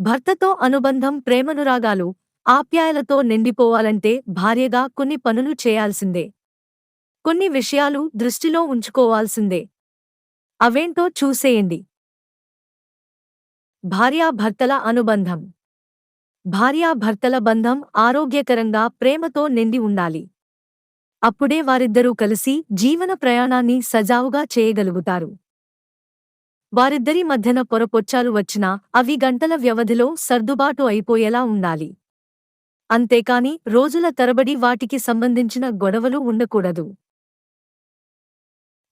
భర్తతో అనుబంధం ప్రేమనురాగాలు, ఆప్యాయలతో నిండిపోవాలంటే భార్యగా కొన్ని పనులు చేయాల్సిందే. కొన్ని విషయాలు దృష్టిలో ఉంచుకోవాల్సిందే. అవేంటో చూసేయండి. భార్యాభర్తల అనుబంధం. భార్యాభర్తల బంధం ఆరోగ్యకరంగా ప్రేమతో నిండి ఉండాలి. అప్పుడే వారిద్దరూ కలిసి జీవన ప్రయాణాన్ని సజావుగా చేయగలుగుతారు. వారిద్దరి మధ్యన పొరపొచ్చాలు వచ్చినా అవి గంటల వ్యవధిలో సర్దుబాటు అయిపోయేలా ఉండాలి. అంతేకాని రోజుల తరబడి వాటికి సంబంధించిన గొడవలు ఉండకూడదు.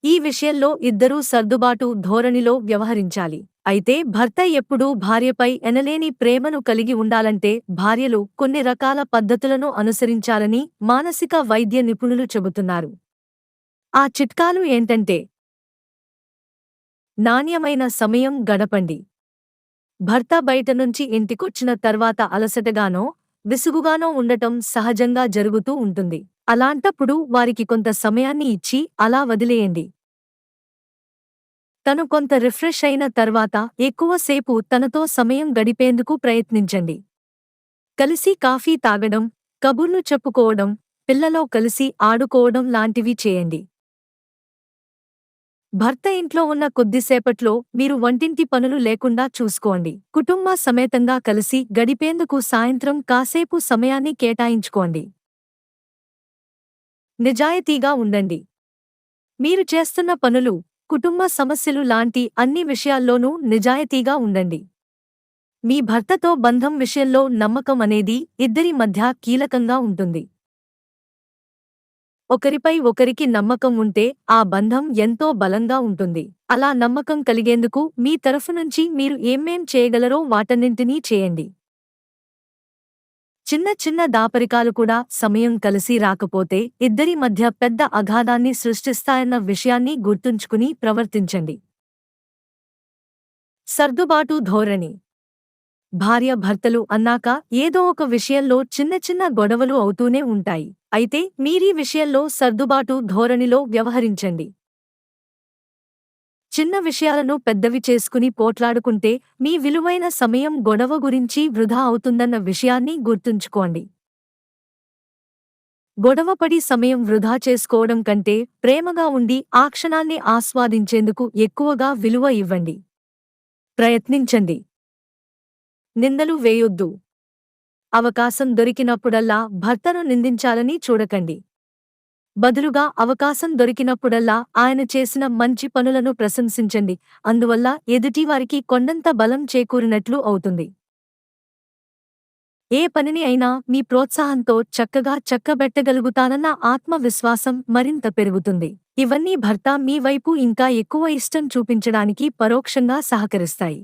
ఈ విషయంలో ఇద్దరూ సర్దుబాటు ధోరణిలో వ్యవహరించాలి. అయితే భర్త ఎప్పుడూ భార్యపై ఎనలేని ప్రేమను కలిగి ఉండాలంటే భార్యలు కొన్ని రకాల పద్ధతులను అనుసరించాలని మానసిక వైద్య నిపుణులు చెబుతున్నారు. ఆ చిట్కాలు ఏంటంటే: నాణ్యమైన సమయం గడపండి. భర్త బయట నుంచి ఇంటికొచ్చిన తర్వాత అలసటగానో, విసుగుగానో ఉండటం సహజంగా జరుగుతూ ఉంటుంది. అలాంటప్పుడు వారికి కొంత సమయాన్ని ఇచ్చి అలా వదిలేయండి. తను కొంత రిఫ్రెష్ అయిన తర్వాత ఎక్కువసేపు తనతో సమయం గడిపేందుకు ప్రయత్నించండి. కలిసి కాఫీ తాగడం, కబుర్లు చెప్పుకోవడం, పిల్లలో కలిసి ఆడుకోవడం లాంటివి చేయండి. భర్త ఇంట్లో ఉన్న కొద్దిసేపట్లో మీరు వంటింటి పనులు లేకుండా చూసుకోండి. కుటుంబ సమేతంగా కలిసి గడిపేందుకు సాయంత్రం కాసేపు సమయాన్ని కేటాయించుకోండి. నిజాయితీగా ఉండండి. మీరు చేస్తున్న పనులు, కుటుంబ సమస్యలు లాంటి అన్ని విషయాల్లోనూ నిజాయితీగా ఉండండి. మీ భర్తతో బంధం విషయంలో నమ్మకం అనేది ఇద్దరి మధ్య కీలకంగా ఉంటుంది. ఒకరిపై ఒకరికి నమ్మకం ఉంటే ఆ బంధం ఎంతో బలంగా ఉంటుంది. అలా నమ్మకం కలిగేందుకు మీ తరఫు నుంచి మీరు ఏమేం చేయగలరో వాటన్నింటినీ చేయండి. చిన్న చిన్న దాపరికాలు కూడా సమయం కలిసి రాకపోతే ఇద్దరి మధ్య పెద్ద అగాధాన్ని సృష్టిస్తాయన్న విషయాన్ని గుర్తుంచుకుని ప్రవర్తించండి. సర్దుబాటు ధోరణి. భార్య భర్తలు అన్నాక ఏదో ఒక విషయంలో చిన్న చిన్న గొడవలు అవుతూనే ఉంటాయి. అయితే మీరీ విషయంలో సర్దుబాటు ధోరణిలో వ్యవహరించండి. చిన్న విషయాలను పెద్దవి చేసుకుని పోట్లాడుకుంటే మీ విలువైన సమయం గొడవ గురించి వృధా అవుతుందన్న విషయాన్ని గుర్తుంచుకోండి. గొడవపడి సమయం వృధా చేసుకోవడం కంటే ప్రేమగా ఉండి ఆ క్షణాన్ని ఆస్వాదించేందుకు ఎక్కువగా విలువ ఇవ్వండి. ప్రయత్నించండి. నిందలు వేయొద్దు. అవకాశం దొరికినప్పుడల్లా భర్తను నిందించాలని చూడకండి. బదులుగా అవకాశం దొరికినప్పుడల్లా ఆయన చేసిన మంచి పనులను ప్రశంసించండి. అందువల్ల ఎదుటివారికి కొండంత బలం చేకూరినట్లు అవుతుంది. ఏ పనిని అయినా మీ ప్రోత్సాహంతో చక్కగా చక్కబెట్టగలుగుతానన్న ఆత్మవిశ్వాసం మరింత పెరుగుతుంది. ఇవన్నీ భర్త మీ వైపు ఇంకా ఎక్కువ ఇష్టం చూపించడానికి పరోక్షంగా సహకరిస్తాయి.